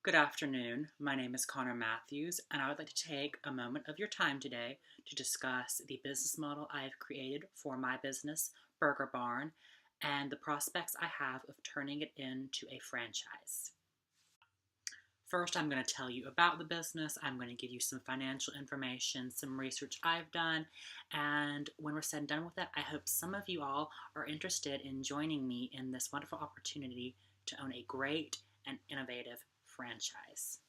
Good afternoon. My name is Connor Matthews, and I would like to take a moment of your time today to discuss the business model I have created for my business, Burger Barn, and the prospects I have of turning it into a franchise. First, I'm going to tell you about the business. I'm going to give you some financial information, some research I've done, and when we're said and done with that, I hope some of you all are interested in joining me in this wonderful opportunity to own a great and innovative franchise.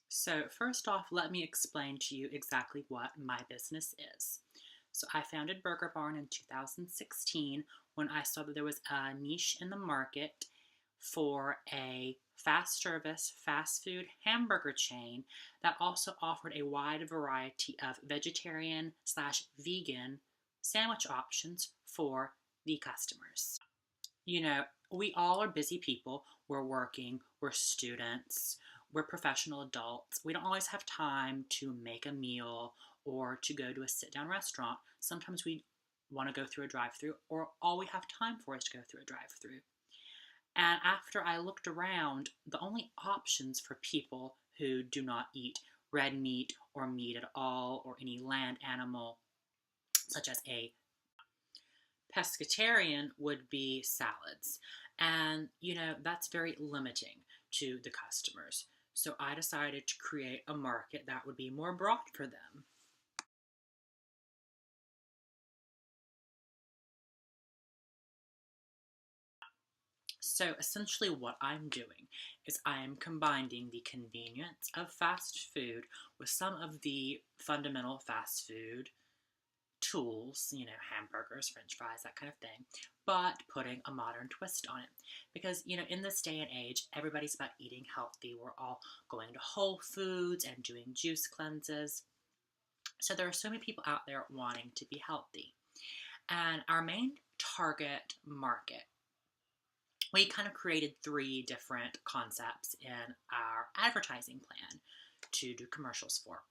So, first off, let me explain to you exactly what my business is. So, I founded Burger Barn in 2016 when I saw that there was a niche in the market for a fast service, fast food hamburger chain that also offered a wide variety of vegetarian slash vegan sandwich options for the customers. You know, we all are busy people. We're working, we're students, we're professional adults. We don't always have time to make a meal or to go to a sit down restaurant. Sometimes we want to go through a drive through, or all we have time for is to go through a drive through. And after I looked around, the only options for people who do not eat red meat or meat at all or any land animal, such as a pescatarian, would be salads. And, that's very limiting to the customers. So I decided to create a market that would be more broad for them. So essentially, what I'm doing is I am combining the convenience of fast food with some of the fundamental fast food tools, hamburgers, french fries, that kind of thing, but putting a modern twist on it. Because, in this day and age, everybody's about eating healthy. We're all going to Whole Foods and doing juice cleanses. So there are so many people out there wanting to be healthy. And our main target market, we kind of created three different concepts in our advertising plan to do commercials for.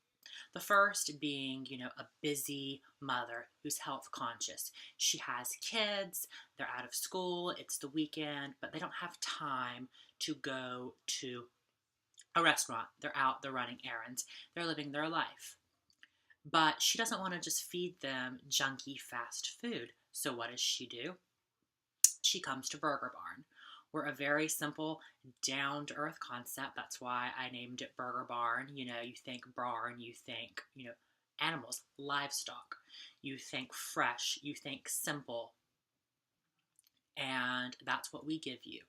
The first being, a busy mother who's health conscious. She has kids, they're out of school, it's the weekend, but they don't have time to go to a restaurant. They're out, they're running errands, they're living their life. But she doesn't want to just feed them junky fast food. So what does she do? She comes to Burger Barn. We're a very simple, down to earth concept. That's why I named it Burger Barn. You think barn, you think, animals, livestock. You think fresh, you think simple. And that's what we give you.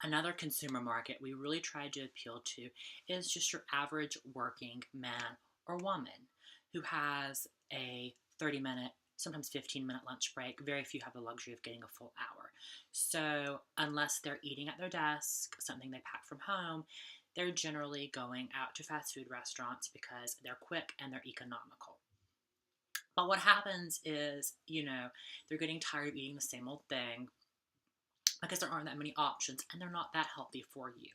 Another consumer market we really tried to appeal to is just your average working man or woman who has a 30-minute, sometimes 15-minute lunch break. Very few have the luxury of getting a full hour. So, unless they're eating at their desk, something they pack from home, they're generally going out to fast food restaurants because they're quick and they're economical. But what happens is, they're getting tired of eating the same old thing because there aren't that many options and they're not that healthy for you.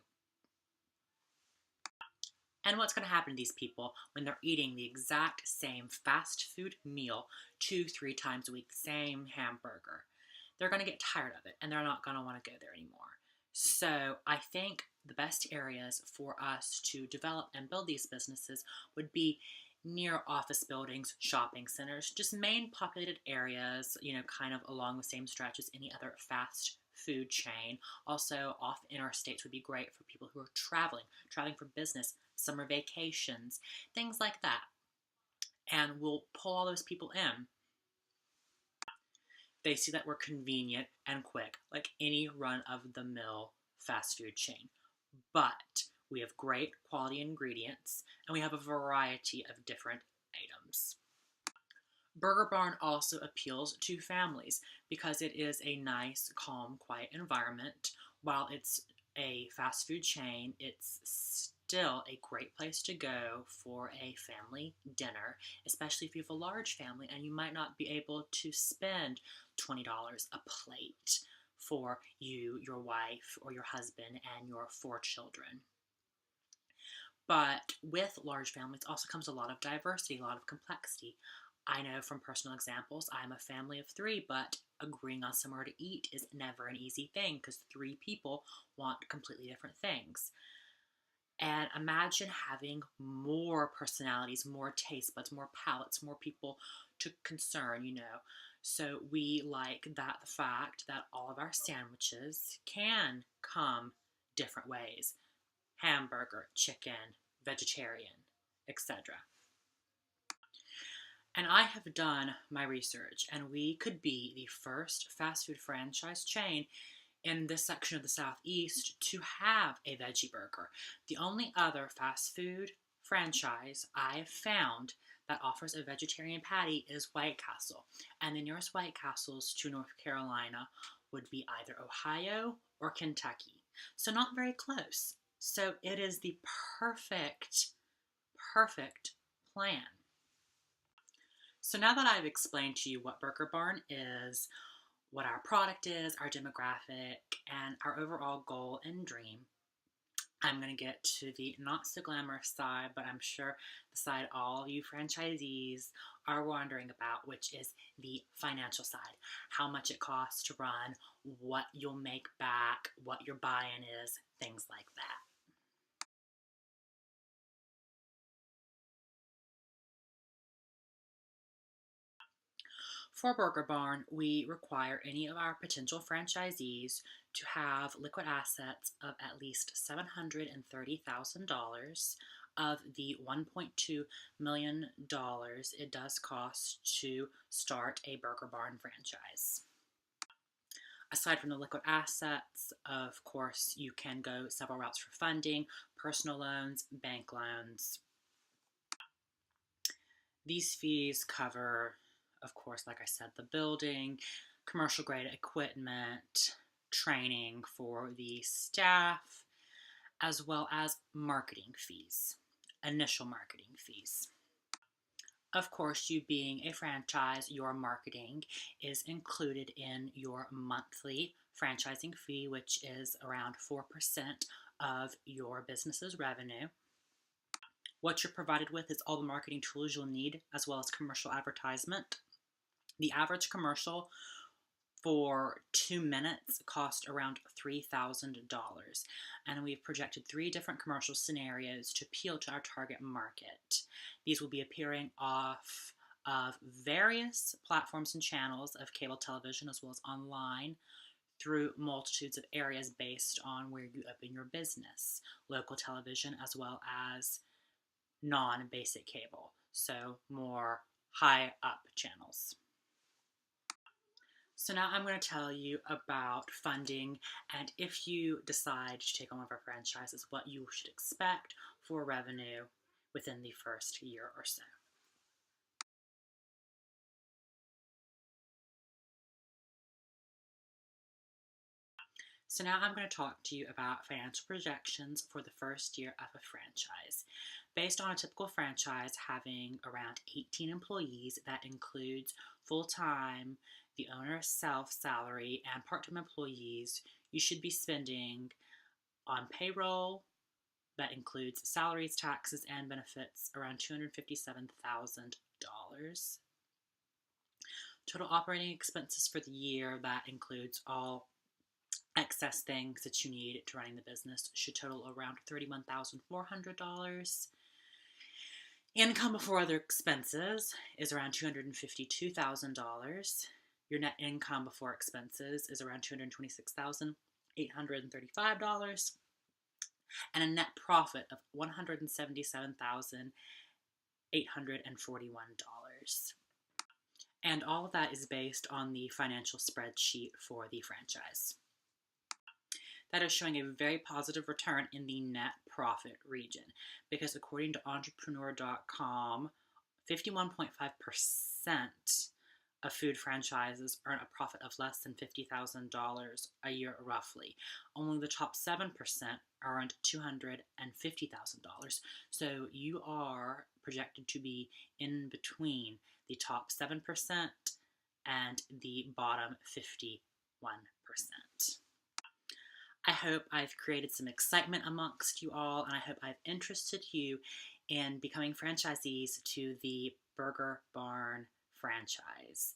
And what's going to happen to these people when they're eating the exact same fast food meal 2, 3 times a week, same hamburger? They're going to get tired of it and they're not going to want to go there anymore. So I think the best areas for us to develop and build these businesses would be near office buildings, shopping centers, just main populated areas, kind of along the same stretch as any other fast food chain. Also, off interstates would be great for people who are traveling for business, summer vacations, things like that. And we'll pull all those people in. They see that we're convenient and quick, like any run of the mill fast food chain. But we have great quality ingredients and we have a variety of different items. Burger Barn also appeals to families because it is a nice, calm, quiet environment. While it's a fast food chain, it's still a great place to go for a family dinner, especially if you have a large family and you might not be able to spend $20 a plate for you, your wife, or your husband, and your 4 children. But with large families also comes a lot of diversity, a lot of complexity. I know from personal examples, I'm a family of three, but agreeing on somewhere to eat is never an easy thing because three people want completely different things. And imagine having more personalities, more taste buds, more palates, more people to concern. So we like that the fact that all of our sandwiches can come different ways: hamburger, chicken, vegetarian, etc. And I have done my research, and we could be the first fast food franchise chain in this section of the Southeast to have a veggie burger. The only other fast food franchise I've found that offers a vegetarian patty is White Castle. And the nearest White Castles to North Carolina would be either Ohio or Kentucky. So not very close. So it is the perfect plan. So now that I've explained to you what Burger Barn is, what our product is, our demographic, and our overall goal and dream, I'm going to get to the not so glamorous side, but I'm sure the side all you franchisees are wondering about, which is the financial side. How much it costs to run, what you'll make back, what your buy-in is, things like that. For Burger Barn, we require any of our potential franchisees to have liquid assets of at least $730,000 of the $1.2 million it does cost to start a Burger Barn franchise. Aside from the liquid assets, of course, you can go several routes for funding: personal loans, bank loans. These fees cover, of course, like I said, the building, commercial grade equipment, training for the staff, as well as marketing fees, initial marketing fees. Of course, you being a franchise, your marketing is included in your monthly franchising fee, which is around 4% of your business's revenue. What you're provided with is all the marketing tools you'll need, as well as commercial advertisement. The average commercial for 2 minutes cost around $3,000, and we've projected 3 different commercial scenarios to appeal to our target market. These will be appearing off of various platforms and channels of cable television, as well as online, through multitudes of areas based on where you open your business: local television as well as non-basic cable, so more high up channels. So now I'm going to tell you about funding, and if you decide to take on one of our franchises, what you should expect for revenue within the first year or so. So now I'm going to talk to you about financial projections for the first year of a franchise. Based on a typical franchise having around 18 employees, that includes full-time, the owner's salary, and part-time employees, you should be spending on payroll, that includes salaries, taxes, and benefits, around $257,000. Total operating expenses for the year, that includes all excess things that you need to running the business, should total around $31,400. Income before other expenses is around $252,000. Your net income before expenses is around $226,835. And a net profit of $177,841. And all of that is based on the financial spreadsheet for the franchise. That is showing a very positive return in the net profit region, because according to entrepreneur.com, 51.5% of food franchises earn a profit of less than $50,000 a year roughly. Only the top 7% earned $250,000. So you are projected to be in between the top 7% and the bottom 51%. I hope I've created some excitement amongst you all, and I hope I've interested you in becoming franchisees to the Burger Barn franchise.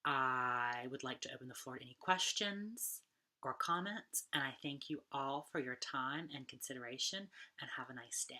I would like to open the floor to any questions or comments, and I thank you all for your time and consideration, and have a nice day.